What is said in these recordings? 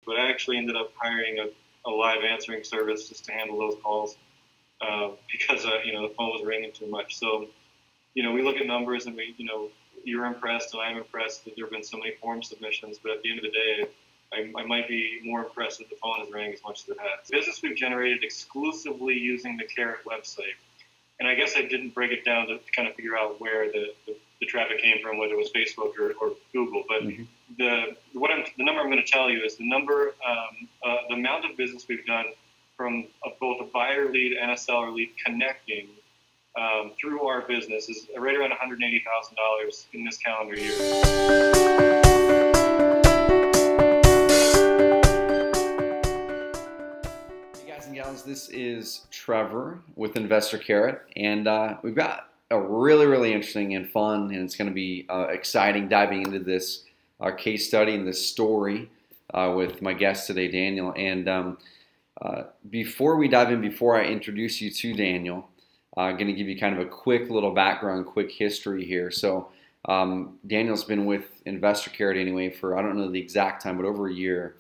but I actually ended up hiring a live answering service just to handle those calls because the phone was ringing too much. So we look at numbers and you're impressed and I'm impressed that there have been so many form submissions, but at the end of the day, I might be more impressed that the phone has rang as much as it has. Business we've generated exclusively using the Carrot website. And I guess I didn't break it down to kind of figure out where the traffic came from, whether it was Facebook or Google. But the number I'm going to tell you is the amount of business we've done from both a buyer lead and a seller lead connecting through our business is right around $180,000 in this calendar year. This is Trevor with InvestorCarrot, and we've got a really, really interesting and fun, and it's going to be exciting diving into this case study and this story with my guest today, Daniel. And before we dive in, before I introduce you to Daniel, I'm going to give you kind of a quick little background, quick history here. So Daniel's been with InvestorCarrot anyway for, I don't know the exact time, but over a year,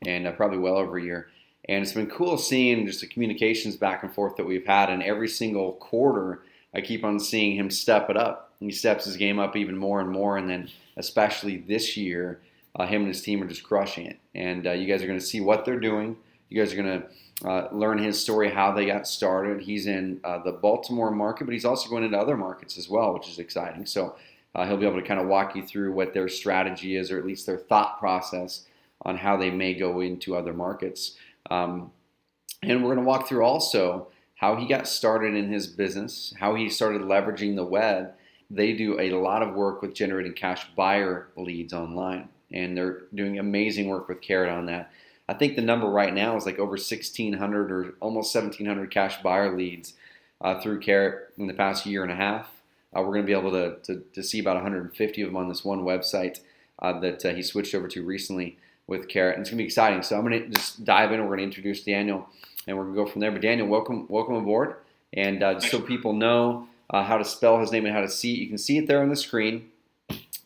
and probably well over a year. And it's been cool seeing just the communications back and forth that we've had. And every single quarter, I keep on seeing him step it up. He steps his game up even more and more. And then especially this year, him and his team are just crushing it. And you guys are going to see what they're doing. You guys are going to learn his story, how they got started. He's in the Baltimore market, but he's also going into other markets as well, which is exciting. So he'll be able to kind of walk you through what their strategy is, or at least their thought process on how they may go into other markets. And we're going to walk through also how he got started in his business, how he started leveraging the web. They do a lot of work with generating cash buyer leads online, and they're doing amazing work with Carrot on that. I think the number right now is like over 1,600 or almost 1,700 cash buyer leads through Carrot in the past year and a half. We're going to be able to see about 150 of them on this one website that he switched over to recently with Carrot, and it's going to be exciting. So I'm going to just dive in. We're going to introduce Daniel, and we're going to go from there. But Daniel, welcome aboard. And just so people know how to spell his name and how to see it, you can see it there on the screen.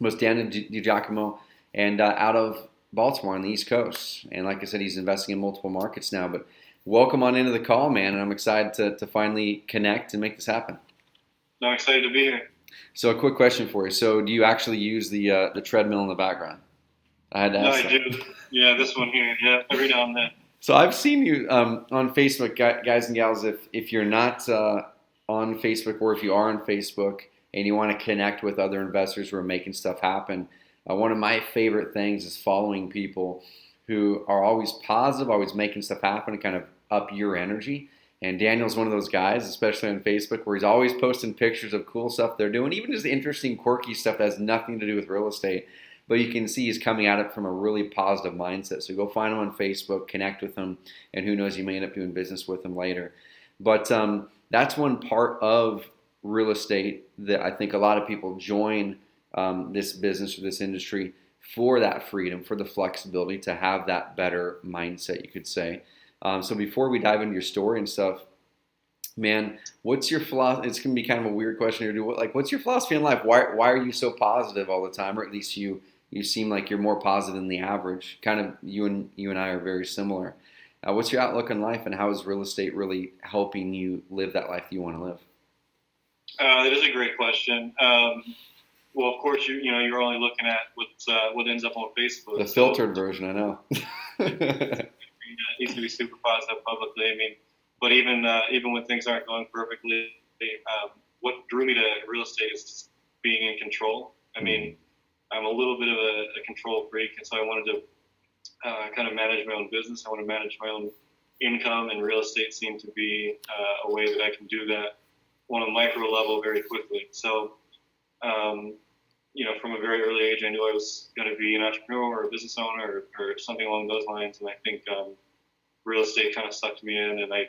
It's Daniel DiGiacomo, and out of Baltimore on the East Coast. And like I said, he's investing in multiple markets now. But welcome on into the call, man, and I'm excited to finally connect and make this happen. I'm excited to be here. So a quick question for you. So do you actually use the treadmill in the background? I had to ask I do. Yeah, this one here. Yeah, every now and then. So I've seen you on Facebook, guys and gals. If you're not on Facebook, or if you are on Facebook and you want to connect with other investors who are making stuff happen, one of my favorite things is following people who are always positive, always making stuff happen, and kind of up your energy. And Daniel's one of those guys, especially on Facebook, where he's always posting pictures of cool stuff they're doing, even just interesting, quirky stuff that has nothing to do with real estate. But you can see he's coming at it from a really positive mindset. So go find him on Facebook, connect with him, and who knows, you may end up doing business with him later. But that's one part of real estate that I think a lot of people join this business or this industry for that freedom, for the flexibility, to have that better mindset, you could say. So before we dive into your story and stuff, man, what's your philosophy? It's going to be kind of a weird question here. What's your philosophy in life? Why are you so positive all the time, or at least you seem like you're more positive than the average. Kind of you and I are very similar. What's your outlook on life, and how is real estate really helping you live that life that you want to live? That is a great question. Well, of course, you're only looking at what ends up on Facebook. The filtered version, I know. It needs to be super positive publicly. I mean, but even when things aren't going perfectly, what drew me to real estate is just being in control. I mean, I'm a little bit of a control freak, and so I wanted to kind of manage my own business. I want to manage my own income, and real estate seemed to be a way that I can do that on a micro level very quickly. So, from a very early age, I knew I was going to be an entrepreneur or a business owner or something along those lines, and I think real estate kind of sucked me in, and I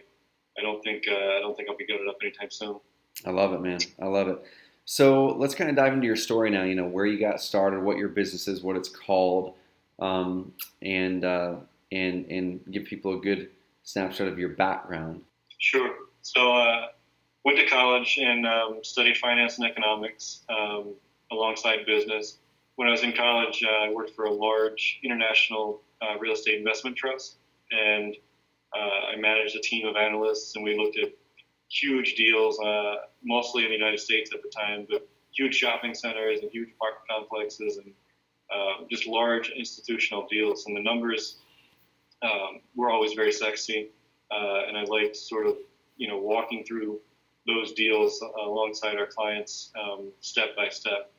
don't think I'll be giving it up anytime soon. I love it, man. I love it. So let's kind of dive into your story now. Where you got started, what your business is, what it's called, and give people a good snapshot of your background. Sure. So went to college and studied finance and economics alongside business. When I was in college, I worked for a large international real estate investment trust, and I managed a team of analysts, and we looked at huge deals, mostly in the United States at the time, but huge shopping centers and huge apartment complexes, and just large institutional deals. And the numbers were always very sexy, and I liked sort of walking through those deals alongside our clients step by step.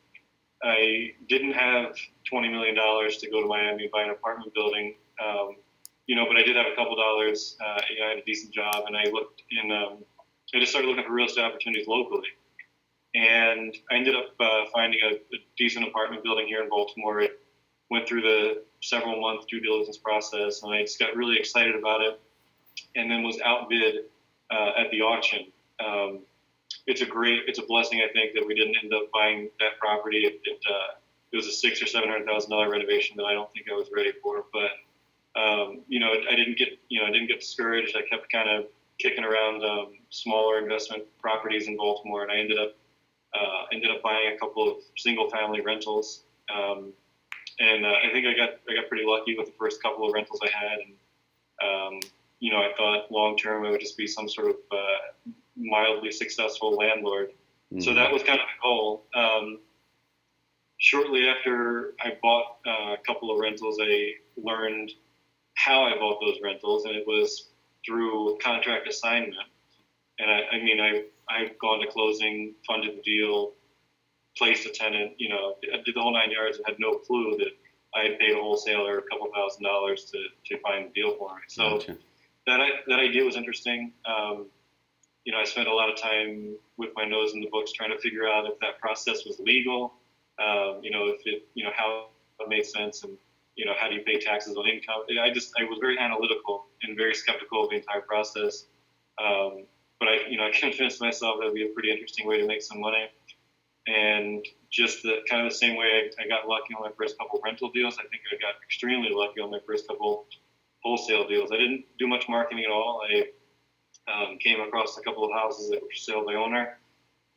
I didn't have $20 million to go to Miami and buy an apartment building, but I did have a couple dollars. I had a decent job, and I looked in. I just started looking for real estate opportunities locally, and I ended up finding a decent apartment building here in Baltimore. It went through the several month due diligence process, and I just got really excited about it, and then was outbid at the auction. It's a blessing, I think, that we didn't end up buying that property. It was a $600,000 or $700,000 renovation that I don't think I was ready for. But I didn't get discouraged. I kept kind of kicking around smaller investment properties in Baltimore, and I ended up buying a couple of single family rentals. And I think I got pretty lucky with the first couple of rentals I had. And I thought long term I would just be some sort of mildly successful landlord. Mm-hmm. So that was kind of the goal. Shortly after I bought a couple of rentals, I learned how I bought those rentals, and it was through contract assignment. And I've gone to closing, funded the deal, placed a tenant, I did the whole 9 yards, and had no clue that I had paid a wholesaler a couple $1,000s to find the deal for me. So gotcha. That idea was interesting. I spent a lot of time with my nose in the books trying to figure out if that process was legal, if it, how it made sense, and how do you pay taxes on income. I was very analytical and very skeptical of the entire process. But I convinced myself that would be a pretty interesting way to make some money. And just the kind of the same way I got lucky on my first couple rental deals, I think I got extremely lucky on my first couple wholesale deals. I didn't do much marketing at all. I came across a couple of houses that were for sale by owner,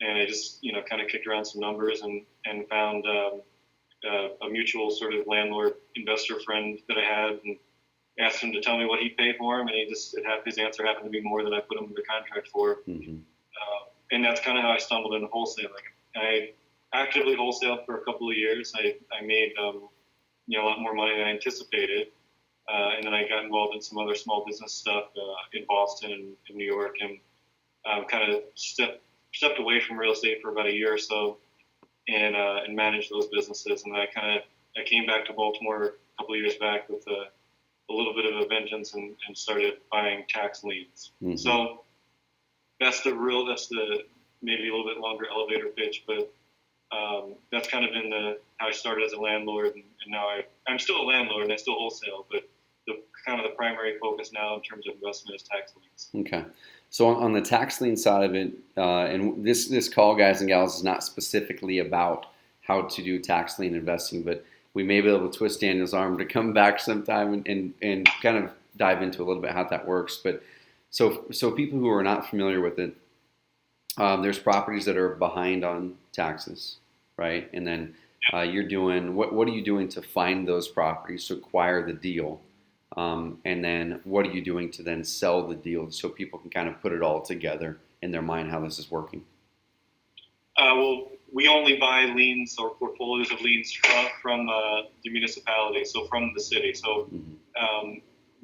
and I just kind of kicked around some numbers and found a mutual sort of landlord investor friend that I had, and asked him to tell me what he'd pay for him, and his answer happened to be more than I put him under contract for. Mm-hmm. And that's kind of how I stumbled into wholesaling. I actively wholesaled for a couple of years. I made a lot more money than I anticipated, and then I got involved in some other small business stuff in Boston and in New York, and kind of stepped away from real estate for about a year or so, and managed those businesses. And then I came back to Baltimore a couple of years back with a little bit of a vengeance, and started buying tax liens. Mm-hmm. So that's the maybe a little bit longer elevator pitch, but that's kind of been how I started as a landlord, and now I'm still a landlord and I still wholesale, but the primary focus now in terms of investment is tax liens. Okay. So on the tax lien side of it, and this call, guys and gals, is not specifically about how to do tax lien investing, but we may be able to twist Daniel's arm to come back sometime and kind of dive into a little bit how that works. But so people who are not familiar with it, there's properties that are behind on taxes, right? And then you're doing what are you doing to find those properties to acquire the deal, and then what are you doing to then sell the deal so people can kind of put it all together in their mind how this is working? Well, we only buy liens or portfolios of liens from the municipality, so from the city. So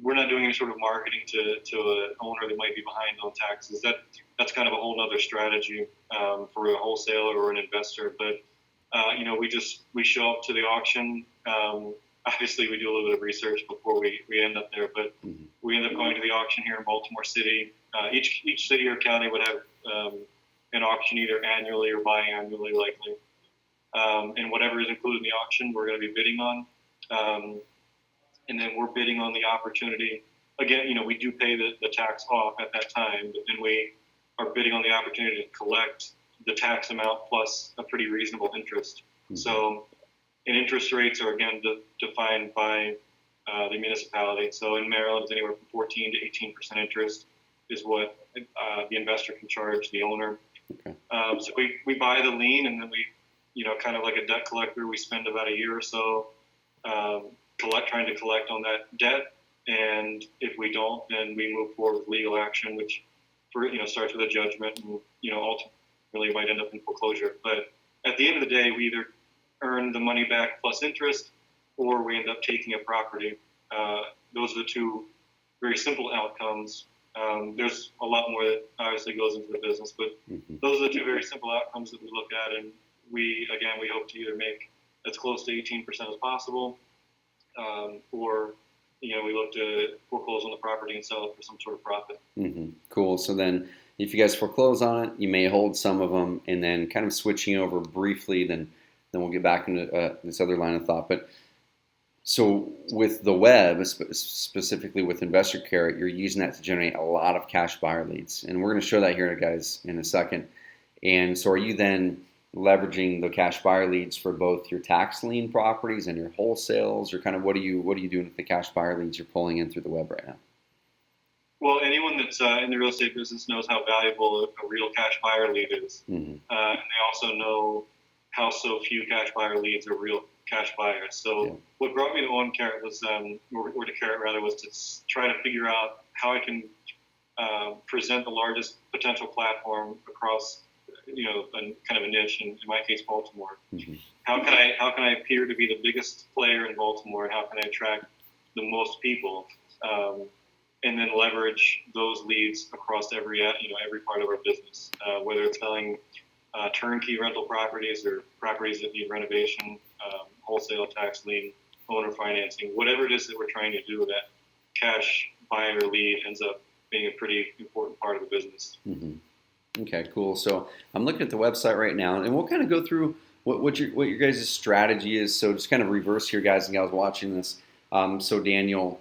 we're not doing any sort of marketing to an owner that might be behind on taxes. That's kind of a whole other strategy for a wholesaler or an investor. But we show up to the auction. Obviously, we do a little bit of research before we end up there, but we end up going to the auction here in Baltimore City. Each city or county would have an auction either annually or biannually, likely. And whatever is included in the auction, we're going to be bidding on. And then we're bidding on the opportunity. Again, we do pay the tax off at that time, but then we are bidding on the opportunity to collect the tax amount plus a pretty reasonable interest. Mm-hmm. So, and interest rates are, again, defined by the municipality. So in Maryland, it's anywhere from 14 to 18% interest is what the investor can charge the owner. Okay. So we buy the lien, and then we, kind of like a debt collector, we spend about a year or so trying to collect on that debt. And if we don't, then we move forward with legal action, which starts with a judgment and ultimately might end up in foreclosure. But at the end of the day, we either earn the money back plus interest, or we end up taking a property. Those are the two very simple outcomes. There's a lot more that obviously goes into the business, but those are the two very simple outcomes that we look at, and we hope to either make as close to 18% as possible, or we look to foreclose on the property and sell it for some sort of profit. Cool. So then, if you guys foreclose on it, you may hold some of them, and then kind of switching over briefly, then we'll get back into this other line of thought. But so with the web, specifically with InvestorCarrot, you're using that to generate a lot of cash buyer leads, and we're going to show that here, guys, in a second. And so, are you then leveraging the cash buyer leads for both your tax lien properties and your wholesales, or kind of what are you doing with the cash buyer leads you're pulling in through the web right now? Well, anyone that's in the real estate business knows how valuable a real cash buyer lead is, and they also know how so few cash buyer leads are real cash buyers. So what brought me to InvestorCarrot was, or to Carrot rather, was to try to figure out how I can present the largest potential platform across kind of a niche, in my case, Baltimore. How can I appear to be the biggest player in Baltimore, and how can I attract the most people, and then leverage those leads across every part of our business, whether it's selling turnkey rental properties or properties that need renovation, wholesale, tax lien, owner financing, whatever it is that we're trying to do. That cash buyer lead ends up being a pretty important part of the business. Okay, cool. So I'm looking at the website right now, and we'll kind of go through what your guys' strategy is. So just kind of reverse here, guys and gals watching this. So Daniel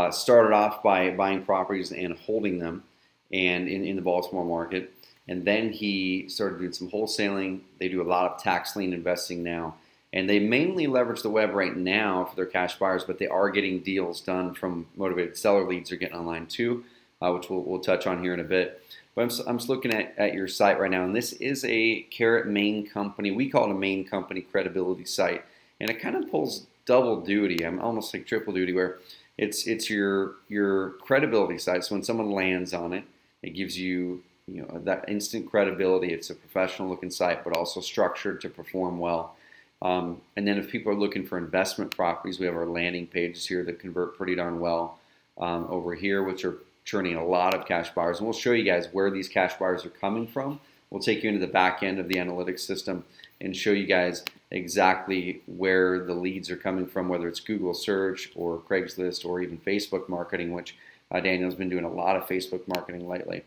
started off by buying properties and holding them, and in the Baltimore market, and then he started doing some wholesaling. They do a lot of tax lien investing now, and they mainly leverage the web right now for their cash buyers, but they are getting deals done from motivated seller leads. They're getting online too, which we'll touch on here in a bit. But I'm just looking at your site right now, and this is a Carrot main company. We call it a main company credibility site, and it kind of pulls double duty. I'm almost like triple duty, where it's your credibility site. So when someone lands on it, it gives you that instant credibility. It's a professional looking site, but also structured to perform well. And then if people are looking for investment properties, we have our landing pages here that convert pretty darn well over here, which are churning a lot of cash buyers. And we'll show you guys where these cash buyers are coming from. We'll take you into the back end of the analytics system and show you guys exactly where the leads are coming from, whether it's Google search or Craigslist or even Facebook marketing, which Daniel's been doing a lot of Facebook marketing lately.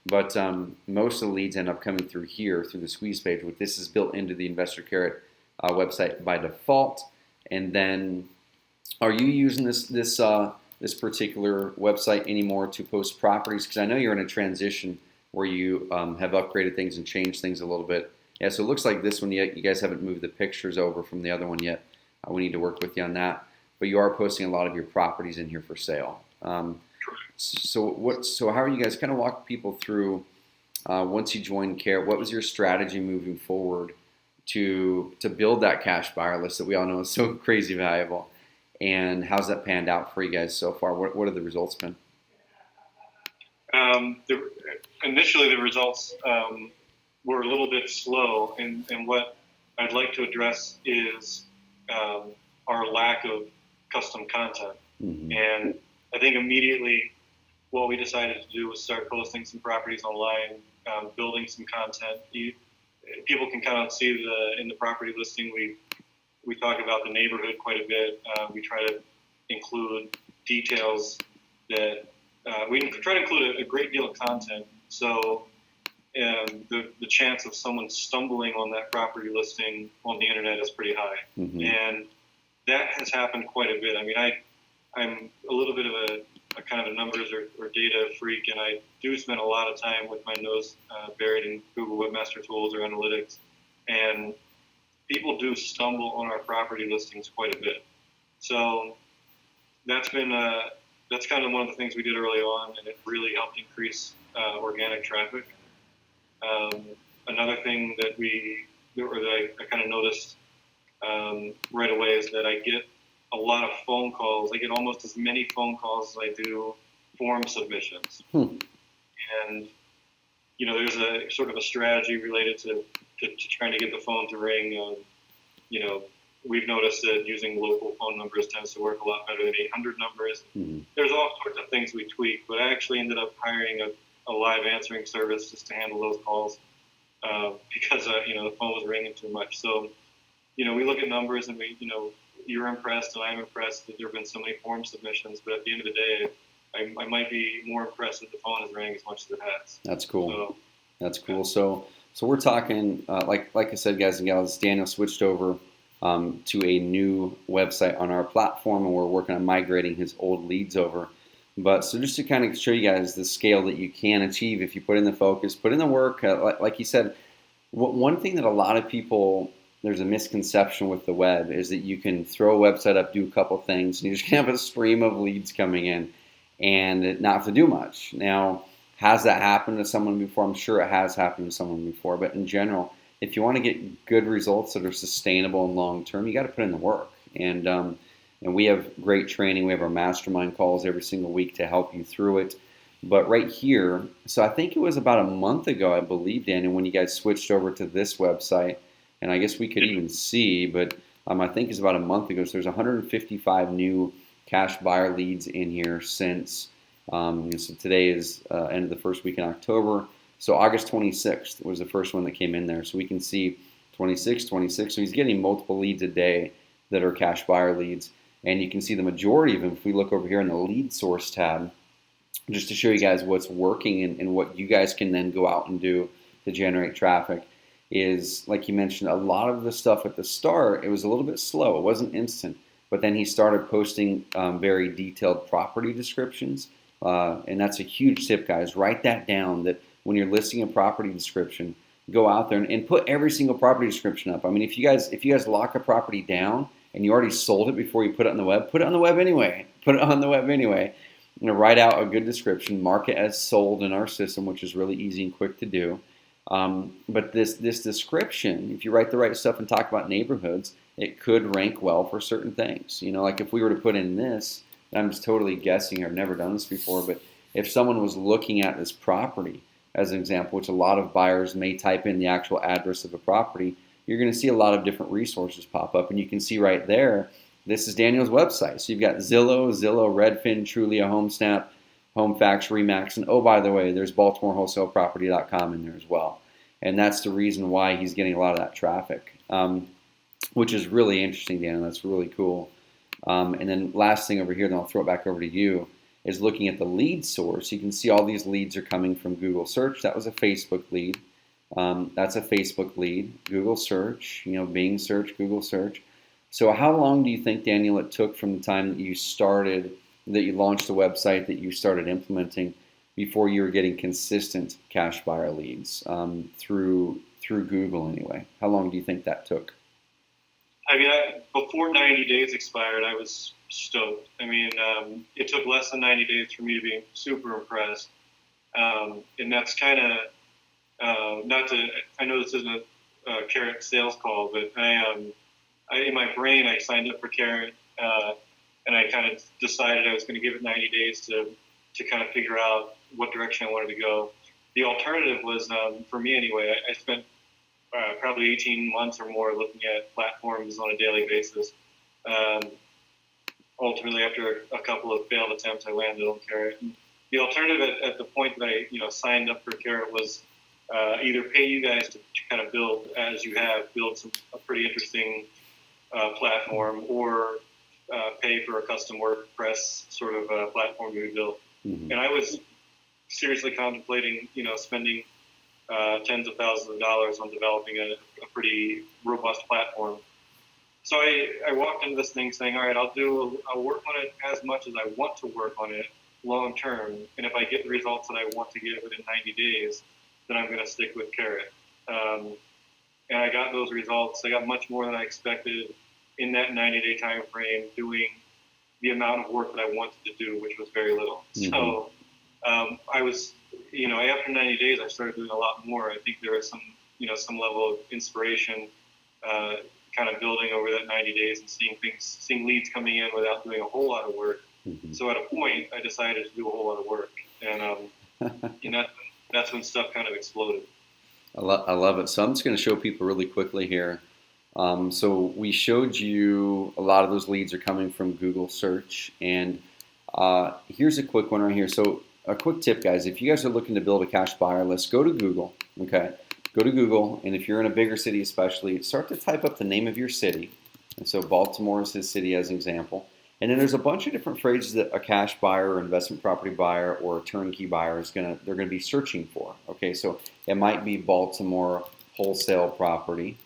But most of the leads end up coming through here, through the squeeze page, which this is built into the InvestorCarrot website by default. And then, are you using this particular website anymore to post properties? Because I know you're in a transition where you have upgraded things and changed things a little bit. Yeah, so it looks like this one, you guys haven't moved the pictures over from the other one yet. We need to work with you on that. But you are posting a lot of your properties in here for sale. So how are you guys, kind of walk people through, once you joined Carrot, what was your strategy moving forward to build that cash buyer list that we all know is so crazy valuable? And how's that panned out for you guys so far? What have the results been? Initially, the results were a little bit slow, and what I'd like to address is our lack of custom content. And I think immediately what we decided to do was start posting some properties online, building some content. People can kind of see in the property listing, we talk about the neighborhood quite a bit. We try to include details that we try to include a great deal of content. So the chance of someone stumbling on that property listing on the internet is pretty high. And that has happened quite a bit. I mean, I'm a little bit of a kind of a numbers or data freak, and I do spend a lot of time with my nose buried in Google Webmaster Tools or analytics. And people do stumble on our property listings quite a bit. So that's kind of one of the things we did early on, and it really helped increase organic traffic. Another thing that I kind of noticed right away is that I get a lot of phone calls. I get almost as many phone calls as I do form submissions. Hmm. And there's a sort of a strategy related to trying to get the phone to ring. We've noticed that using local phone numbers tends to work a lot better than 800 numbers. Mm-hmm. There's all sorts of things we tweak, but I actually ended up hiring a live answering service just to handle those calls because the phone was ringing too much. So we look at numbers and you're impressed and I'm impressed that there have been so many form submissions, but at the end of the day, I might be more impressed that the phone has rang as much as it has. That's cool. So, That's cool. So we're talking, like I said, guys and gals, Daniel switched over to a new website on our platform, and we're working on migrating his old leads over. But so just to kind of show you guys the scale that you can achieve if you put in the focus, put in the work, like you said, one thing that a lot of people, there's a misconception with the web is that you can throw a website up, do a couple things, and you're just gonna have a stream of leads coming in and not have to do much. Now, has that happened to someone before? I'm sure it has happened to someone before, but in general, if you want to get good results that are sustainable and long term, you got to put in the work. And we have great training. We have our mastermind calls every single week to help you through it. But right here, so I think it was about a month ago, I believe, Daniel, when you guys switched over to this website, and I guess we could even see, but I think it's about a month ago. So there's 155 new cash buyer leads in here since. So today is end of the first week in October. So August 26th was the first one that came in there. So we can see 26. So he's getting multiple leads a day that are cash buyer leads. And you can see the majority of them, if we look over here in the lead source tab, just to show you guys what's working and what you guys can then go out and do to generate traffic, is, like you mentioned, a lot of the stuff at the start, it was a little bit slow. It wasn't instant. But then he started posting very detailed property descriptions. And that's a huge tip, guys. Write that down, that when you're listing a property description, go out there and put every single property description up. I mean, if you guys lock a property down and you already sold it before you put it on the web, put it on the web anyway. Put it on the web anyway. Write out a good description, mark it as sold in our system, which is really easy and quick to do. But this description, if you write the right stuff and talk about neighborhoods, it could rank well for certain things. Like if we were to put in this, I'm just totally guessing, I've never done this before, but if someone was looking at this property as an example, which a lot of buyers may type in the actual address of a property, you're going to see a lot of different resources pop up. And you can see right there, this is Daniel's website. So you've got Zillow, Redfin, Trulia, HomeSnap, HomeFax, Remax, and oh, by the way, there's BaltimoreWholesaleProperty.com in there as well. And that's the reason why he's getting a lot of that traffic, which is really interesting, Daniel. That's really cool. And then last thing over here, then I'll throw it back over to you, is looking at the lead source. You can see all these leads are coming from Google search. That was a Facebook lead. That's a Facebook lead. Google search, Bing search, Google search. So how long do you think, Daniel, it took from the time that you launched the website, that you started implementing, before you were getting consistent cash buyer leads through Google anyway? How long do you think that took? I mean, before 90 days expired, I was stoked. I mean, it took less than 90 days for me to be super impressed. And that's kind of, I know this isn't a Carrot sales call, but in my brain, I signed up for Carrot, and I kind of decided I was going to give it 90 days to kind of figure out what direction I wanted to go. The alternative was, for me anyway, I spent probably 18 months or more looking at platforms on a daily basis. Ultimately, after a couple of failed attempts, I landed on Carrot. And the alternative at the point that I signed up for Carrot was either pay you guys to kind of build, as you have, a pretty interesting platform, or pay for a custom WordPress sort of platform we built. Mm-hmm. And I was seriously contemplating, spending tens of thousands of dollars on developing a pretty robust platform. So I walked into this thing saying, all right, I'll work on it as much as I want to work on it long term. And if I get the results that I want to get within 90 days, then I'm going to stick with Carrot. And I got those results. I got much more than I expected in that 90-day time frame, doing the amount of work that I wanted to do, which was very little. Mm-hmm. So I was, after 90 days, I started doing a lot more. I think there was some level of inspiration kind of building over that 90 days and seeing leads coming in without doing a whole lot of work. Mm-hmm. So at a point, I decided to do a whole lot of work, and that's when stuff kind of exploded. I love it. So I'm just going to show people really quickly here. So we showed you a lot of those leads are coming from Google search, and here's a quick one right here. So a quick tip, guys, if you guys are looking to build a cash buyer list, go to Google, okay? Go to Google, and if you're in a bigger city especially, start to type up the name of your city. And so Baltimore is his city as an example. And then there's a bunch of different phrases that a cash buyer or investment property buyer or a turnkey buyer they're gonna be searching for. Okay, so it might be Baltimore wholesale property,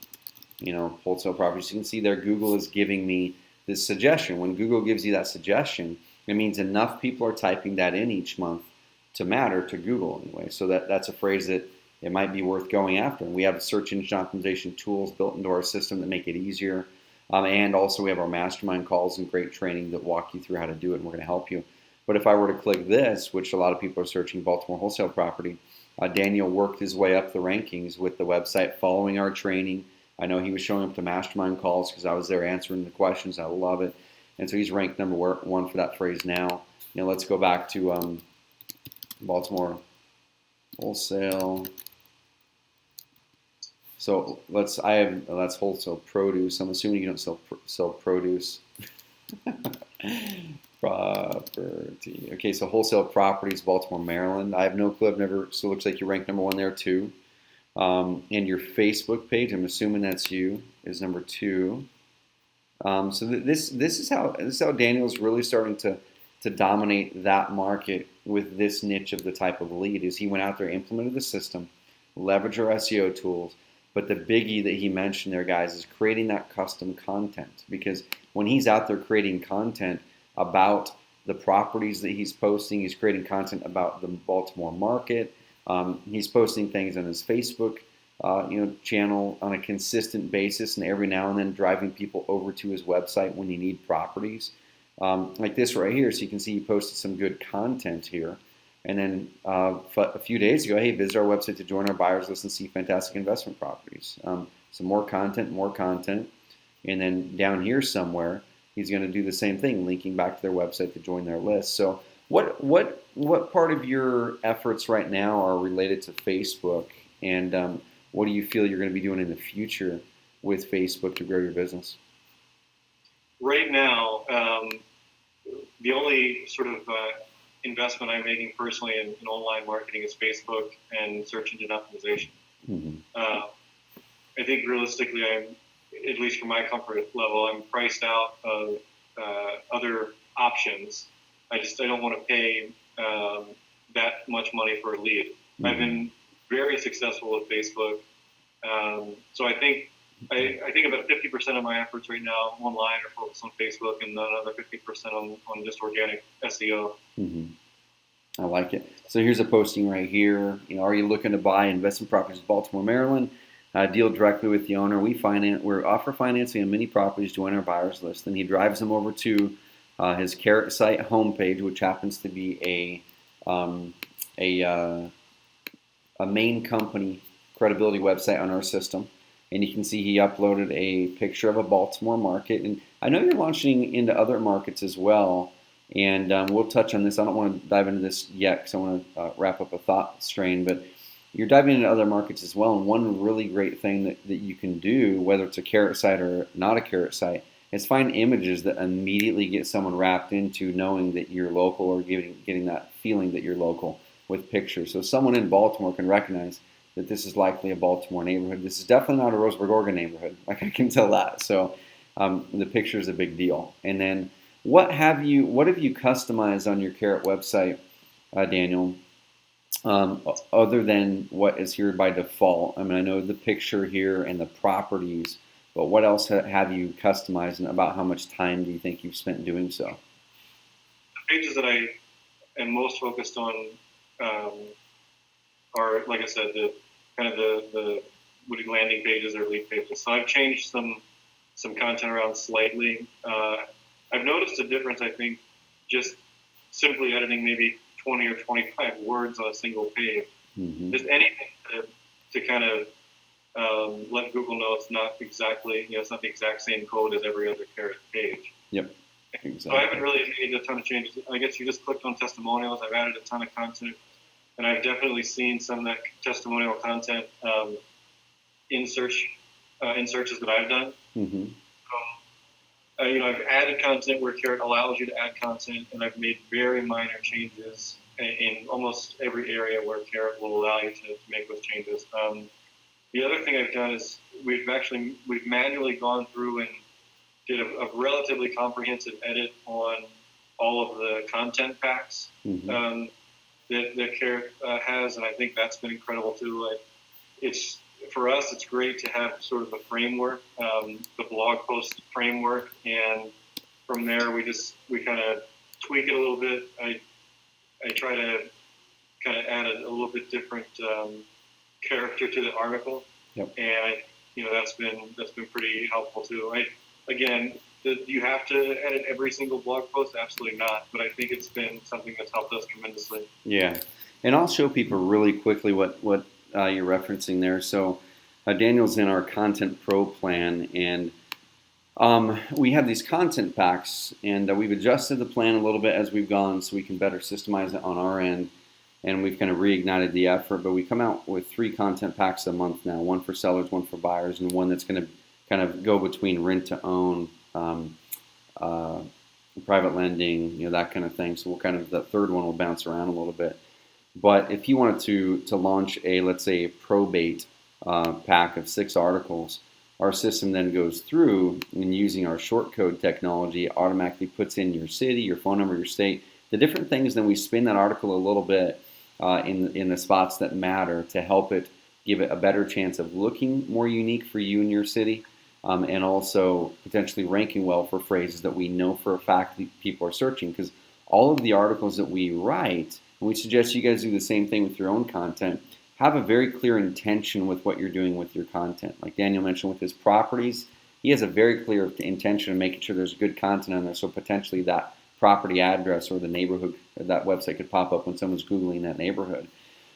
wholesale properties. You can see there Google is giving me this suggestion. When Google gives you that suggestion, it means enough people are typing that in each month to matter to Google anyway. So that's a phrase that it might be worth going after. And we have search engine optimization tools built into our system that make it easier. And also we have our mastermind calls and great training that walk you through how to do it, and we're going to help you. But if I were to click this, which a lot of people are searching Baltimore wholesale property, Daniel worked his way up the rankings with the website following our training. I know he was showing up to mastermind calls because I was there answering the questions. I love it. And so he's ranked number one for that phrase now. Let's go back to Baltimore wholesale. So that's wholesale produce. I'm assuming you don't sell produce. Property. Okay, so wholesale properties, Baltimore, Maryland. I have no clue. So it looks like you ranked number one there too. And your Facebook page, I'm assuming that's you, is number 2. So this is how Daniel's really starting to dominate that market with this niche of the type of lead. Is he went out there, implemented the system, leveraged our SEO tools, but the biggie that he mentioned there, guys, is creating that custom content. Because when he's out there creating content about the properties that he's posting, he's creating content about the Baltimore market. He's posting things on his Facebook channel on a consistent basis, and every now and then driving people over to his website when you need properties. Like this right here, so you can see he posted some good content here. And then a few days ago, hey, visit our website to join our buyers list and see fantastic investment properties. Some more content. And then down here somewhere, he's going to do the same thing, linking back to their website to join their list. So what part of your efforts right now are related to Facebook, and what do you feel you're going to be doing in the future with Facebook to grow your business? Right now, the only sort of investment I'm making personally in online marketing is Facebook and search engine optimization. Mm-hmm. I think realistically, at least for my comfort level, I'm priced out of other options. I don't want to pay that much money for a lead. Mm-hmm. I've been very successful with Facebook, so I think about 50% of my efforts right now online are focused on Facebook, and another 50% on just organic SEO. Mm-hmm. I like it. So here's a posting right here. Are you looking to buy investment properties in Baltimore, Maryland? Deal directly with the owner. We offer financing on many properties. Join our buyers list. And he drives them over to his Carrot site homepage, which happens to be a main company credibility website on our system. And you can see he uploaded a picture of a Baltimore market. And I know you're launching into other markets as well. And we'll touch on this. I don't want to dive into this yet because I want to wrap up a thought strain. But you're diving into other markets as well. And one really great thing that you can do, whether it's a Carrot site or not a Carrot site, is find images that immediately get someone wrapped into knowing that you're local, or getting that feeling that you're local with pictures. So someone in Baltimore can recognize that this is likely a Baltimore neighborhood. This is definitely not a Roseburg, Oregon neighborhood. Like, I can tell that. So the picture is a big deal. And then what have you customized on your Carrot website, Daniel, other than what is here by default? I mean, I know the picture here and the properties, but what else have you customized, and about how much time do you think you've spent doing so? The pages that I am most focused on are, like I said, the landing pages or lead pages. So I've changed some content around slightly. I've noticed a difference, I think, just simply editing maybe 20 or 25 words on a single page. Mm-hmm. Just anything to kind of let Google know it's not exactly, it's not the exact same code as every other Carrot page. Yep. Exactly. So I haven't really made a ton of changes. I guess you just clicked on testimonials. I've added a ton of content, and I've definitely seen some of that testimonial content in searches that I've done. Mm-hmm. I've added content where Carrot allows you to add content, and I've made very minor changes in almost every area where Carrot will allow you to make those changes. The other thing I've done is we've manually gone through and did a relatively comprehensive edit on all of the content packs that Carrot has, and I think that's been incredible too. It's for us, it's great to have sort of a framework, the blog post framework, and from there we kind of tweak it a little bit. I try to kind of add a little bit different character to the article, and that's been pretty helpful too. You have to edit every single blog post? Absolutely not. But I think it's been something that's helped us tremendously. Yeah, and I'll show people really quickly what you're referencing there. So Daniel's in our Content Pro plan, and we have these content packs, and we've adjusted the plan a little bit as we've gone so we can better systemize it on our end, and we've kind of reignited the effort. But we come out with 3 content packs a month now, one for sellers, one for buyers, and one that's going to kind of go between rent to own, private lending, that kind of thing. So the third one will bounce around a little bit. But if you wanted to launch let's say a probate pack of 6 articles, our system then goes through and using our short code technology, automatically puts in your city, your phone number, your state, the different things. Then we spin that article a little bit in the spots that matter to help it give it a better chance of looking more unique for you and your city. And also potentially ranking well for phrases that we know for a fact that people are searching. Because all of the articles that we write, and we suggest you guys do the same thing with your own content, have a very clear intention with what you're doing with your content. Like Daniel mentioned with his properties, he has a very clear intention of making sure there's good content on there. So potentially that property address or the neighborhood, or that website could pop up when someone's Googling that neighborhood.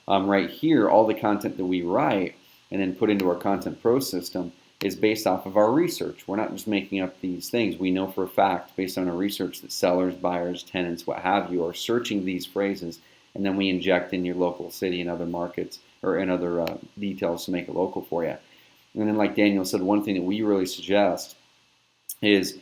Right here, all the content that we write and then put into our Content Pro system is based off of our research. We're not just making up these things. We know for a fact, based on our research, that sellers, buyers, tenants, what have you, are searching these phrases, and then we inject in your local city and other markets or in other details to make it local for you. And then, like Daniel said, one thing that we really suggest is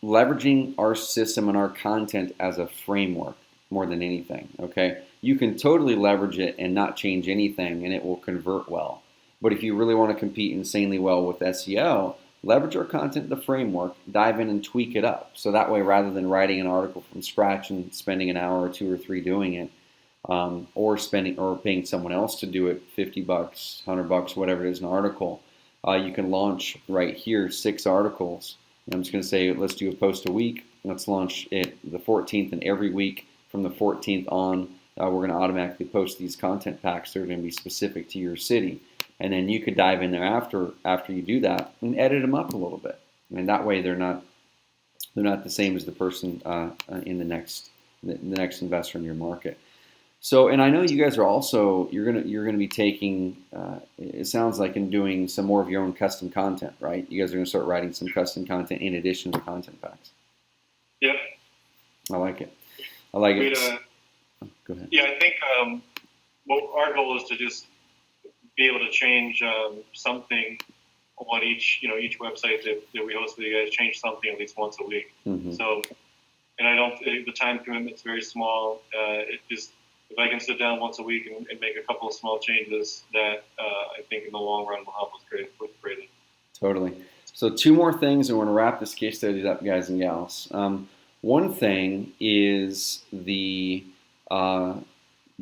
leveraging our system and our content as a framework more than anything. Okay, you can totally leverage it and not change anything, and it will convert well. But if you really want to compete insanely well with SEO, leverage our content, the framework, dive in and tweak it up. So that way, rather than writing an article from scratch and spending an hour or 2 or 3 doing it, or paying someone else to do it, $50, $100, whatever it is, an article, you can launch right here 6 articles. And I'm just going to say, let's do a post a week. Let's launch it the 14th, and every week from the 14th on, we're going to automatically post these content packs that are going to be specific to your city. And then you could dive in there after you do that and edit them up a little bit. And that way they're not the same as the person in the next investor in your market. So, and I know you guys are also you're gonna be taking it sounds like, and doing some more of your own custom content, right? You guys are gonna start writing some custom content in addition to the content packs. Yeah, I like it. Go ahead. Yeah, I think our goal is to just be able to change something on each website that we host with you guys, change something at least once a week. Mm-hmm. So, and the time commitment's very small. If I can sit down once a week and make a couple of small changes, that I think in the long run will help us create it. Totally. So 2 more things, and we're going to wrap this case study up, guys and gals. One thing is the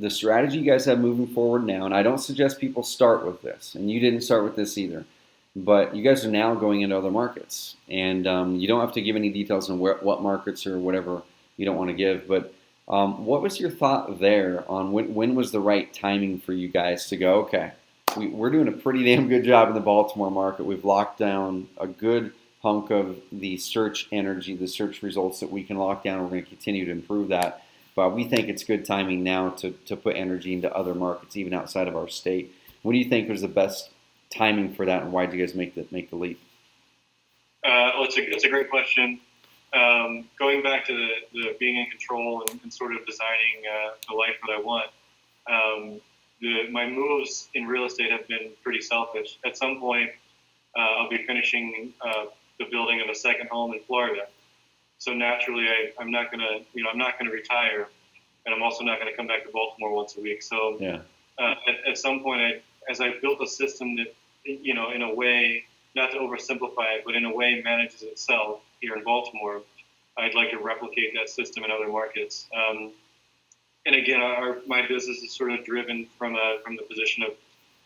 strategy you guys have moving forward now, and I don't suggest people start with this, and you didn't start with this either, but you guys are now going into other markets, and you don't have to give any details on what markets or whatever you don't want to give, but what was your thought there on when was the right timing for you guys to go, okay, we're doing a pretty damn good job in the Baltimore market. We've locked down a good hunk of the search energy, the search results that we can lock down. We're going to continue to improve that. But we think it's good timing now to put energy into other markets, even outside of our state. What do you think was the best timing for that, and why did you guys make the leap? Well, it's a great question. Going back to the being in control and sort of designing the life that I want, my moves in real estate have been pretty selfish. At some point, I'll be finishing the building of a second home in Florida. So naturally, I'm not gonna retire, and I'm also not gonna come back to Baltimore once a week. So Yeah. at some point, as I built a system that, in a way, not to oversimplify it, but in a way manages itself here in Baltimore, I'd like to replicate that system in other markets. And again, my business is sort of driven from the position of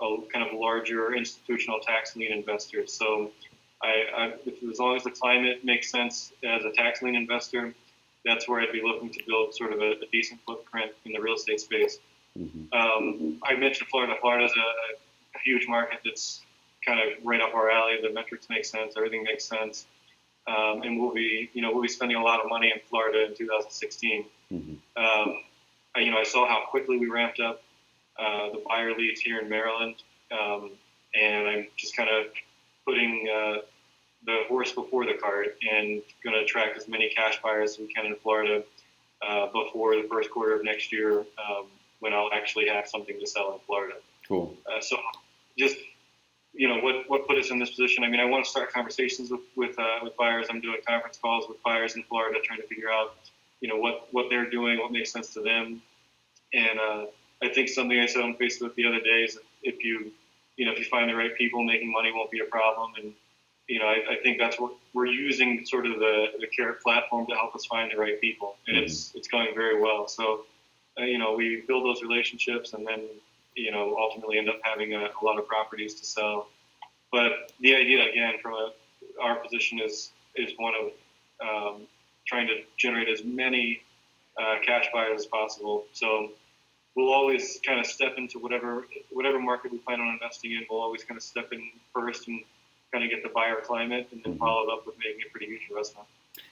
a kind of larger institutional tax lien investor. So as long as the climate makes sense as a tax lien investor, that's where I'd be looking to build sort of a decent footprint in the real estate space. I mentioned Florida. Florida is a huge market that's kind of right up our alley. The metrics make sense. Everything makes sense. And we'll be spending a lot of money in Florida in 2016. I saw how quickly we ramped up the buyer leads here in Maryland, and I'm just kind of putting the horse before the cart and going to attract as many cash buyers as we can in Florida before the first quarter of next year, when I'll actually have something to sell in Florida. Cool. So just, what put us in this position? I mean, I want to start conversations with buyers. I'm doing conference calls with buyers in Florida, trying to figure out, what they're doing, what makes sense to them. And I think something I said on Facebook the other day is, if you find the right people, making money won't be a problem. And I think that's what we're using, sort of the Carrot platform, to help us find the right people, and it's going very well. So we build those relationships, and then ultimately end up having a lot of properties to sell. But the idea, again, from our position is one of trying to generate as many cash buyers as possible. So we'll always kind of step into whatever market we plan on investing in. We'll always kind of step in first and kind of get the buyer climate, and then follow it up with making a pretty huge investment.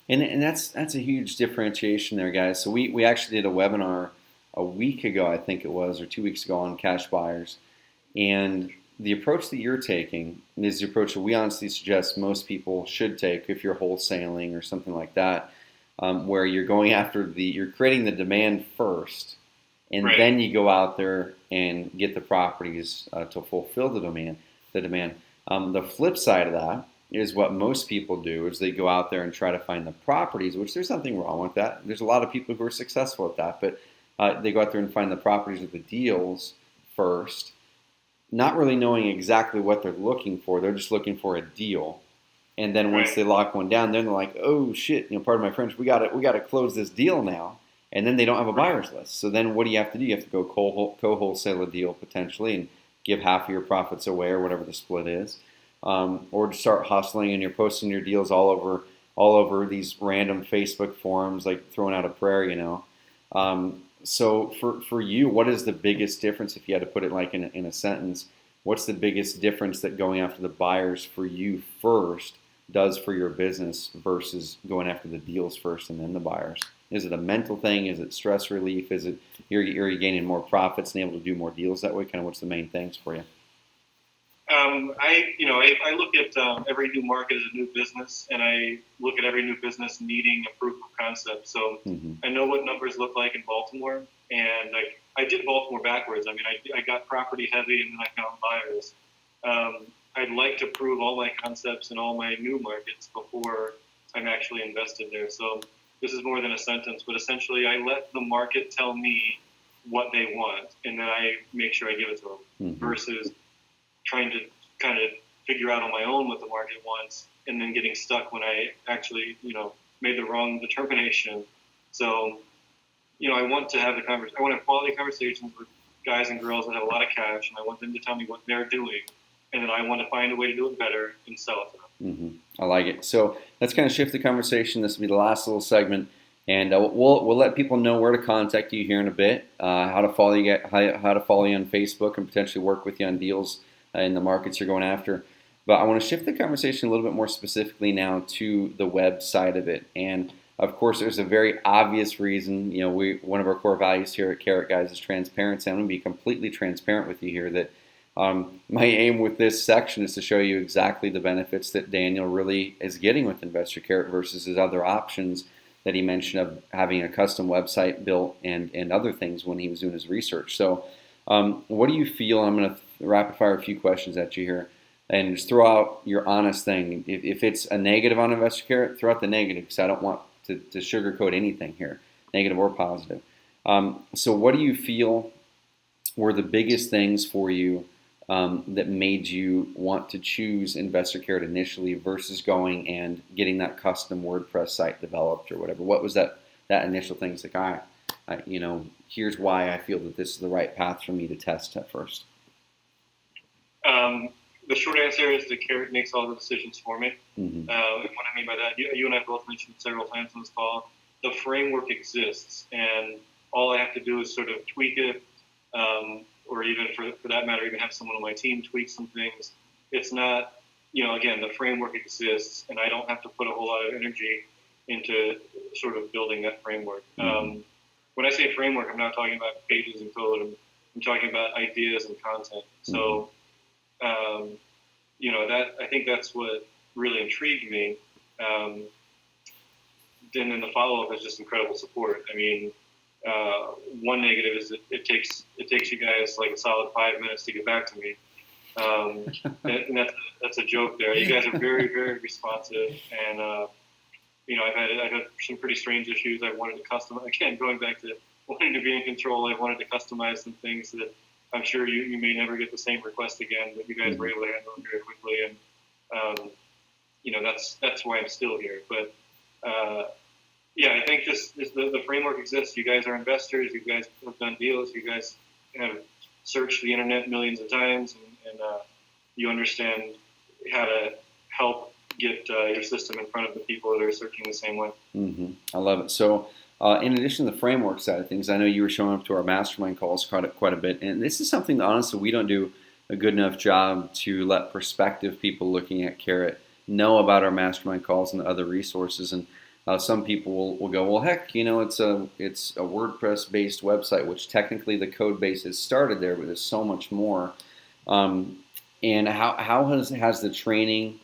And that's a huge differentiation there, guys. So we actually did a webinar a week ago, I think it was, or 2 weeks ago, on cash buyers. And the approach that you're taking is the approach that we honestly suggest most people should take if you're wholesaling or something like that, where you're going after you're creating the demand first, and Right. then you go out there and get the properties to fulfill the demand. The flip side of that is what most people do is they go out there and try to find the properties, which there's nothing wrong with that. There's a lot of people who are successful at that, but they go out there and find the properties with the deals first, not really knowing exactly what they're looking for. They're just looking for a deal. And then once they lock one down, then they're like, oh shit, pardon my French, we got to close this deal now. And then they don't have a buyer's list. So then what do you have to do? You have to go co-wholesale a deal potentially and give half of your profits away, or whatever the split is. Or to start hustling, and you're posting your deals all over these random Facebook forums, like throwing out a prayer, So for you, what is the biggest difference, if you had to put it like in a sentence? What's the biggest difference that going after the buyers for you first does for your business versus going after the deals first and then the buyers? Is it a mental thing? Is it stress relief? Is it are you gaining more profits and able to do more deals that way? Kind of what's the main things for you? I look at every new market as a new business, and I look at every new business needing a proof of concept. So I know what numbers look like in Baltimore, and I did Baltimore backwards. I mean, I got property heavy, and then I found buyers. I'd like to prove all my concepts in all my new markets before I'm actually invested there. So this is more than a sentence, but essentially I let the market tell me what they want, and then I make sure I give it to them, versus trying to kind of figure out on my own what the market wants, and then getting stuck when I actually, made the wrong determination. So, I want to have I want to have quality conversations with guys and girls that have a lot of cash, and I want them to tell me what they're doing, and then I want to find a way to do it better and sell it to them. I like it. So let's kind of shift the conversation. This will be the last little segment, and we'll let people know where to contact you here in a bit, how to follow you on Facebook, and potentially work with you on deals in the markets you're going after. But I want to shift the conversation a little bit more specifically now to the web side of it. And of course, there's a very obvious reason. One of our core values here at Carrot, guys, is transparency. I'm going to be completely transparent with you here that My aim with this section is to show you exactly the benefits that Daniel really is getting with InvestorCarrot versus his other options that he mentioned of having a custom website built and other things when he was doing his research. So what do you feel? I'm going to rapid fire a few questions at you here and just throw out your honest thing. If it's a negative on InvestorCarrot, throw out the negative because I don't want to sugarcoat anything here, negative or positive. So what do you feel were the biggest things for you that made you want to choose InvestorCarrot initially versus going and getting that custom WordPress site developed or whatever? What was that initial thing? It's like, here's why I feel that this is the right path for me to test at first. The short answer is the Carrot makes all the decisions for me. Mm-hmm. And what I mean by that, you and I both mentioned it several times on this call, the framework exists, and all I have to do is sort of tweak it, or even for that matter, even have someone on my team tweak some things. It's not, again, the framework exists, and I don't have to put a whole lot of energy into sort of building that framework. Mm-hmm. When I say framework, I'm not talking about pages and code. I'm talking about ideas and content. So, that I think that's what really intrigued me. Then in the follow-up is just incredible support. I mean, one negative is that it takes you guys like a solid 5 minutes to get back to me, and that's a joke there. You guys are very, very responsive, and I've had some pretty strange issues. I wanted to customize, again, going back to wanting to be in control. I wanted to customize some things that I'm sure you may never get the same request again, but you guys were able to handle it very quickly, and that's why I'm still here. But I think just the framework exists. You guys are investors. You guys have done deals. You guys have searched the internet millions of times, and you understand how to help get your system in front of the people that are searching the same way. Mm-hmm. I love it. So in addition to the framework side of things, I know you were showing up to our mastermind calls quite a bit, and this is something that honestly we don't do a good enough job to let prospective people looking at Carrot know about our mastermind calls and the other resources. And some people will go, well, heck, it's a WordPress-based website, which technically the code base is started there, but there's so much more. And how has the training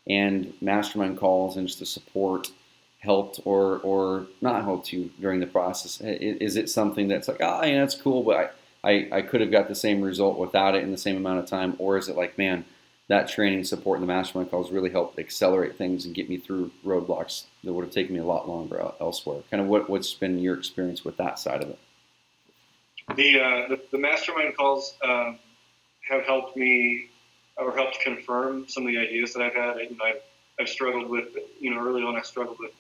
and mastermind calls and just the support helped or not helped you during the process? Is it something that's like, that's cool, but I could have got the same result without it in the same amount of time? Or is it like, man, that training support and the mastermind calls really helped accelerate things and get me through roadblocks that would have taken me a lot longer elsewhere? Kind of what's been your experience with that side of it? The mastermind calls have helped me or helped confirm some of the ideas that I've had. I've struggled with, early on I struggled with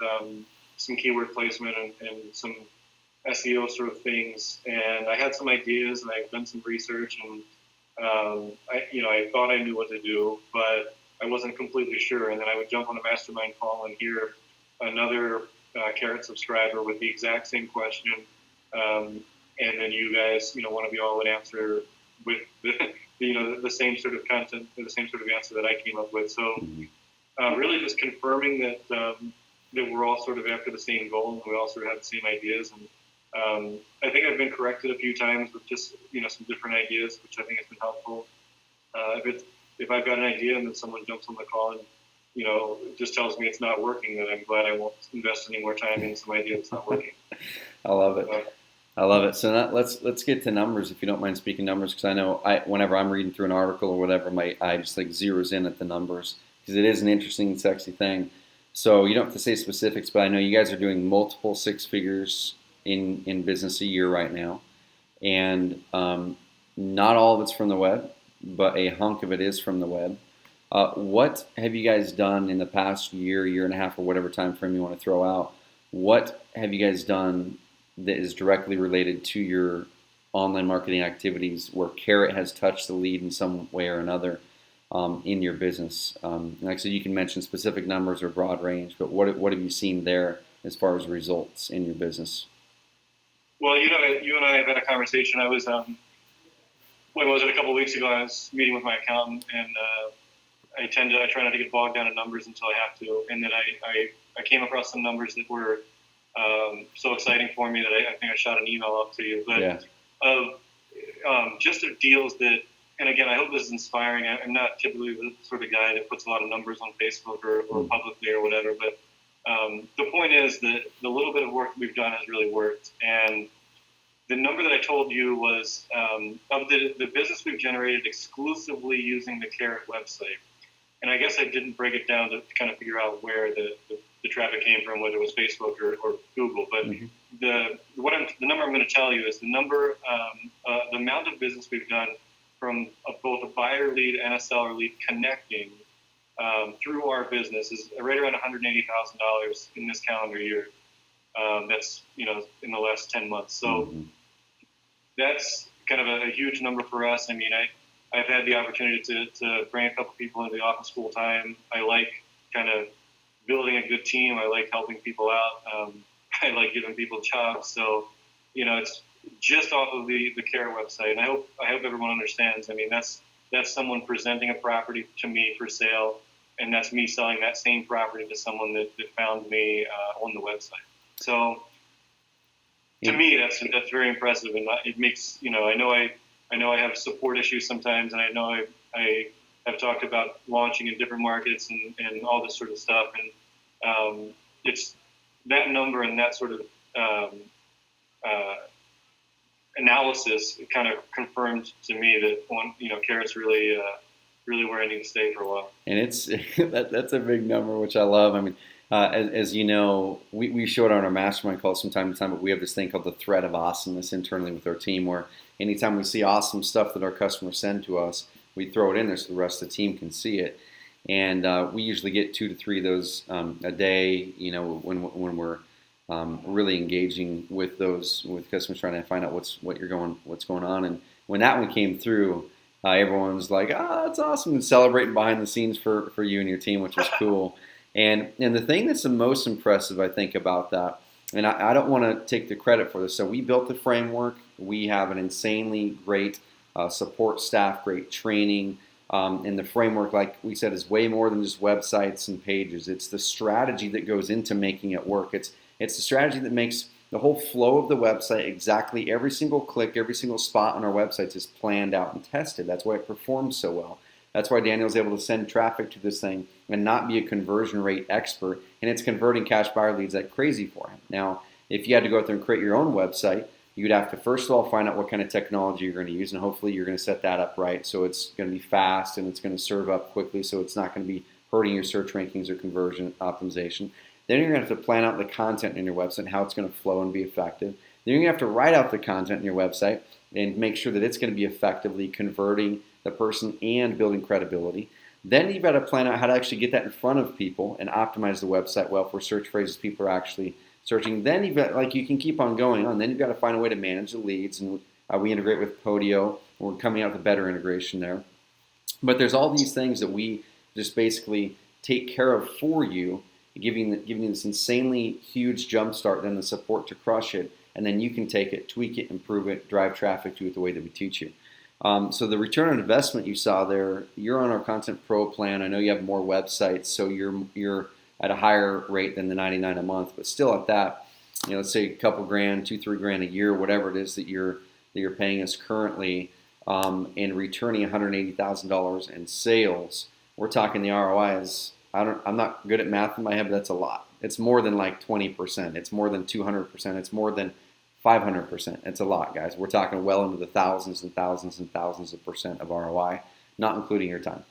some keyword placement and some SEO sort of things. And I had some ideas and I've done some research and I thought I knew what to do, but I wasn't completely sure. And then I would jump on a mastermind call and hear another Carrot subscriber with the exact same question. And then you guys, one of you all would answer with the same sort of content, the same sort of answer that I came up with. So really just confirming that that we're all sort of after the same goal and we all sort of have the same ideas. And I think I've been corrected a few times with just some different ideas, which I think has been helpful. If I've got an idea and then someone jumps on the call and just tells me it's not working, then I'm glad I won't invest any more time in some idea that's not working. I love it. I love it. So let's get to numbers, if you don't mind speaking numbers, because I know whenever I'm reading through an article or whatever, my eye just like zeroes in at the numbers because it is an interesting and sexy thing. So you don't have to say specifics, but I know you guys are doing multiple six figures in business a year right now, and not all of it's from the web, but a hunk of it is from the web. What have you guys done in the past year and a half, or whatever time frame you want to throw out? What have you guys done that is directly related to your online marketing activities where Carrot has touched the lead in some way or another in your business? Like I said, you can mention specific numbers or broad range, but what have you seen there as far as results in your business? Well, you and I have had a conversation. I was, when was it, a couple of weeks ago, I was meeting with my accountant, and I try not to get bogged down in numbers until I have to. And then I came across some numbers that were so exciting for me that I think I shot an email up to you. But yeah. just of deals that and again, I hope this is inspiring. I'm not typically the sort of guy that puts a lot of numbers on Facebook or publicly or whatever, but the point is that the little bit of work that we've done has really worked. And the number that I told you was of the business we've generated exclusively using the Carrot website. And I guess I didn't break it down to kind of figure out where the traffic came from, whether it was Facebook or Google. But the number I'm going to tell you is the amount of business we've done from both a buyer lead and a seller lead connecting through our business is right around $180,000 in this calendar year. That's in the last 10 months. So that's kind of a huge number for us. I mean, I've had the opportunity to bring a couple people into the office full time. I like kind of building a good team. I like helping people out. I like giving people jobs. So, it's just off of the Carrot website. And I hope everyone understands. I mean, that's someone presenting a property to me for sale, and that's me selling that same property to someone that found me on the website. So, to me, that's very impressive, and it makes I know I have support issues sometimes, and I know I have talked about launching in different markets and all this sort of stuff, and it's that number and that sort of analysis kind of confirmed to me that Carrot's really where I need to stay for a while. And it's that's a big number, which I love. I mean, as you know, we show it on our mastermind calls from time to time, but we have this thing called the thread of awesomeness internally with our team, where anytime we see awesome stuff that our customers send to us, we throw it in there so the rest of the team can see it. And we usually get 2 to 3 of those a day, when we're really engaging with customers, trying to find out what's going on. And when that one came through, everyone was like, that's awesome, and celebrating behind the scenes for you and your team, which was cool. And the thing that's the most impressive, I think, about that, and I don't want to take the credit for this. So we built the framework. We have an insanely great support staff, great training. And the framework, like we said, is way more than just websites and pages. It's the strategy that goes into making it work. It's the strategy that makes the whole flow of the website, exactly every single click, every single spot on our websites is planned out and tested. That's why it performs so well. That's why Daniel's able to send traffic to this thing and not be a conversion rate expert, and it's converting cash buyer leads like crazy for him. Now, if you had to go out there and create your own website, you'd have to first of all find out what kind of technology you're going to use, and hopefully you're going to set that up right so it's going to be fast and it's going to serve up quickly, so it's not going to be hurting your search rankings or conversion optimization. Then you're going to have to plan out the content in your website and how it's going to flow and be effective. Then you're going to have to write out the content in your website and make sure that it's going to be effectively converting the person and building credibility. Then you've got to plan out how to actually get that in front of people and optimize the website well for search phrases people are actually searching. Then you've got, you can keep on going on. Then you've got to find a way to manage the leads, and we integrate with Podio. We're coming out with a better integration there. But there's all these things that we just basically take care of for you, giving you this insanely huge jump start, then the support to crush it, and then you can take it, tweak it, improve it, drive traffic to it the way that we teach you. So the return on investment you saw there, you're on our Content Pro plan. I know you have more websites, so you're at a higher rate than the $99 a month, but still at that, let's say a couple grand, $2-3 a year, whatever it is that you're paying us currently, and returning $180,000 in sales. We're talking the ROI is, I'm not good at math in my head, but that's a lot. It's more than like 20%. It's more than 200%. It's more than 500%. It's a lot, guys. We're talking well into the thousands and thousands and thousands of percent of ROI, not including your time.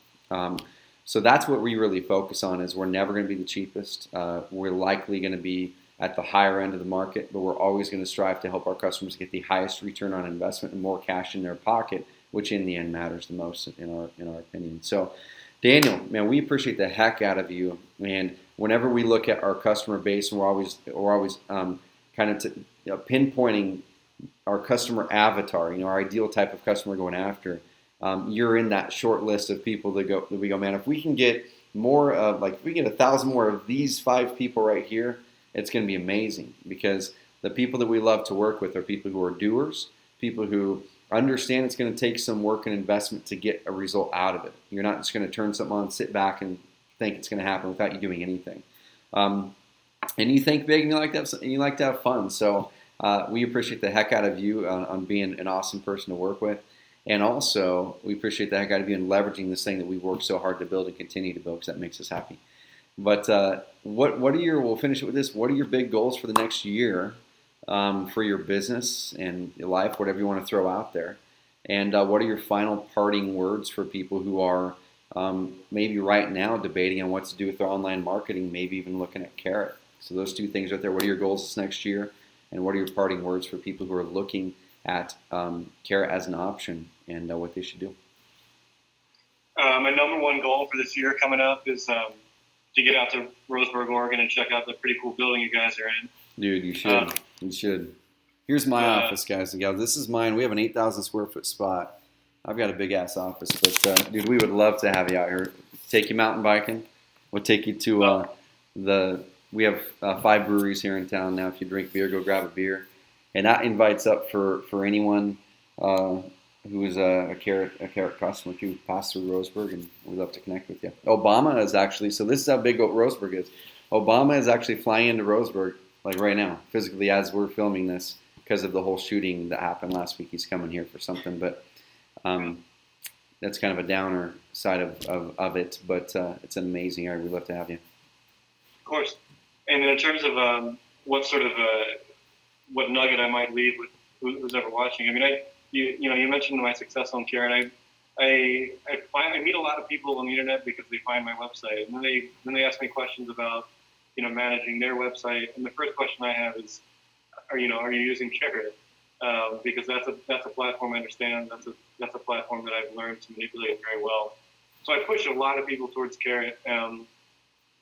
So that's what we really focus on. Is we're never going to be the cheapest. We're likely going to be at the higher end of the market, but we're always going to strive to help our customers get the highest return on investment and more cash in their pocket, which in the end matters the most in our opinion. So, Daniel, man, we appreciate the heck out of you. And whenever we look at our customer base, and we're always kind of pinpointing our customer avatar, our ideal type of customer going after. You're in that short list of people that we go, man, if we can get more of, if we get 1,000 more of these 5 people right here, it's going to be amazing, because the people that we love to work with are people who are doers, people who understand it's going to take some work and investment to get a result out of it. You're not just going to turn something on, sit back and think it's going to happen without you doing anything. And you think big, and you like to have fun. So we appreciate the heck out of you on being an awesome person to work with. And also, we appreciate the heck out of you and leveraging this thing that we've worked so hard to build and continue to build because that makes us happy. But what are your? We'll finish it with this. What are your big goals for the next year for your business and your life, whatever you want to throw out there? And what are your final parting words for people who are maybe right now debating on what to do with their online marketing, maybe even looking at Carrot? So those two things right there. What are your goals this next year, and what are your parting words for people who are looking at Carrot as an option and what they should do? My number one goal for this year coming up is to get out to Roseburg, Oregon, and check out the pretty cool building you guys are in. Dude, you should. You should. Here's my office, guys and gals. This is mine. We have an 8,000 square foot spot. I've got a big ass office, but dude, we would love to have you out here. Take you mountain biking. We'll take you to we have 5 breweries here in town now. If you drink beer, go grab a beer. And that invites up for anyone who is a Carrot customer to pass through Roseburg, and we'd love to connect with you. Obama is actually, so this is how big Roseburg is. Obama is actually flying into Roseburg, like right now, physically as we're filming this, because of the whole shooting that happened last week. He's coming here for something, but that's kind of a downer side of it, but it's an amazing area. We'd love to have you. Of course. And in terms of what sort of what nugget I might leave with who's ever watching, I mean, you mentioned my success on Carrot. I meet a lot of people on the internet because they find my website, and then they ask me questions about managing their website. And the first question I have is, are you using Carrot? Because that's a platform I understand. That's a platform that I've learned to manipulate very well. So I push a lot of people towards Carrot, and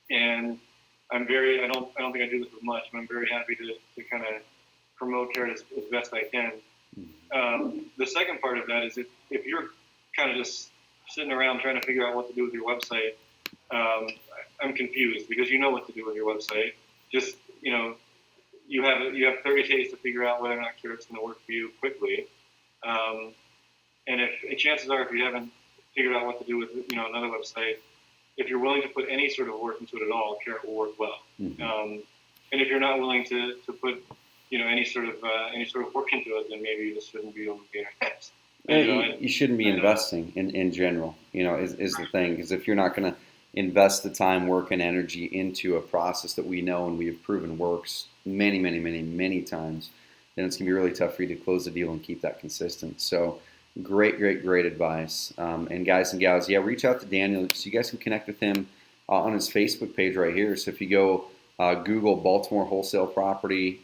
I don't think I do this as much, but I'm very happy to kind of promote Carrot as best I can. The second part of that is if you're kind of just sitting around trying to figure out what to do with your website, I'm confused because you know what to do with your website. Just you have 30 days to figure out whether or not Carrot's going to work for you quickly. And if chances are, if you haven't figured out what to do with another website, if you're willing to put any sort of work into it at all, Carrot will work well. Mm-hmm. And if you're not willing to put any sort of work into it, then maybe you just shouldn't be on the internet. You shouldn't be investing in general. Is the thing, because if you're not going to invest the time, work, and energy into a process that we know and we have proven works many, many, many, many times, then it's going to be really tough for you to close the deal and keep that consistent. So great advice. And guys and gals, reach out to Daniel so you guys can connect with him on his Facebook page right here. So if you go Google Baltimore Wholesale Property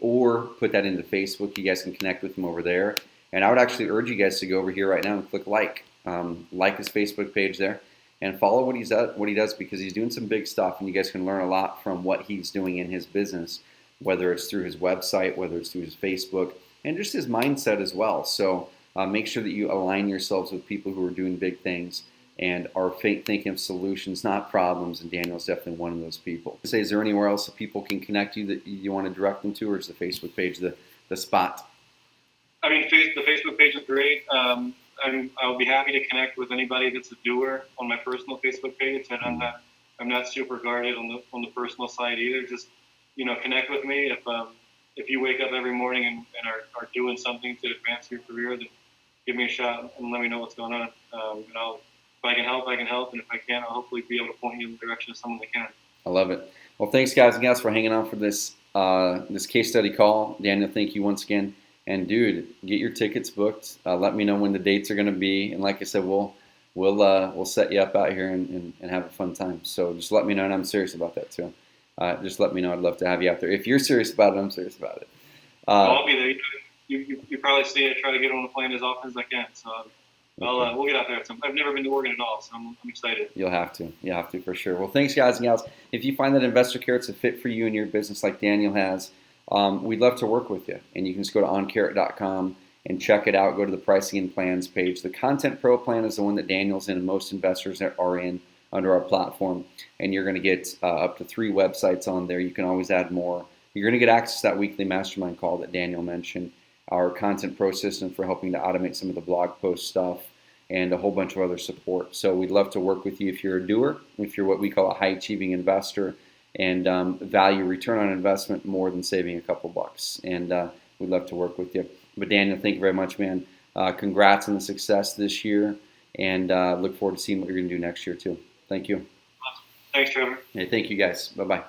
or put that into Facebook, you guys can connect with him over there. And I would actually urge you guys to go over here right now and click like his Facebook page there, and follow what he does, because he's doing some big stuff, and you guys can learn a lot from what he's doing in his business, whether it's through his website, whether it's through his Facebook, and just his mindset as well. So make sure that you align yourselves with people who are doing big things and are thinking of solutions, not problems, and Daniel's definitely one of those people. Is there anywhere else that people can connect you that you want to direct them to, or is the Facebook page the spot? I mean, the Facebook page is great. I'll be happy to connect with anybody that's a doer on my personal Facebook page, and I'm not super guarded on the personal side either. Just connect with me. If you wake up every morning and are doing something to advance your career, then give me a shot and let me know what's going on. And if I can help, and if I can't, I'll hopefully be able to point you in the direction of someone that can. I love it. Well, thanks guys and gals for hanging on for this case study call. Daniel, thank you once again. And dude, get your tickets booked. Let me know when the dates are going to be. And like I said, we'll set you up out here and have a fun time. So just let me know, and I'm serious about that too. Just let me know. I'd love to have you out there. If you're serious about it, I'm serious about it. I'll be there. You probably see I try to get on the plane as often as I can. So we'll get out there. I've never been to Oregon at all, so I'm excited. You'll have to for sure. Well, thanks guys and gals. If you find that InvestorCarrot's a fit for you and your business like Daniel has, we'd love to work with you. And you can just go to oncarrot.com and check it out. Go to the pricing and plans page. The Content Pro plan is the one that Daniel's in and most investors are in under our platform. And you're going to get up to 3 websites on there. You can always add more. You're going to get access to that weekly mastermind call that Daniel mentioned, our Content Pro system for helping to automate some of the blog post stuff, and a whole bunch of other support. So we'd love to work with you if you're a doer, if you're what we call a high-achieving investor, and value return on investment more than saving a couple bucks. And we'd love to work with you. But Daniel, thank you very much, man. Congrats on the success this year, and look forward to seeing what you're going to do next year too. Thank you. Thanks, Trevor. Hey, thank you guys. Bye bye.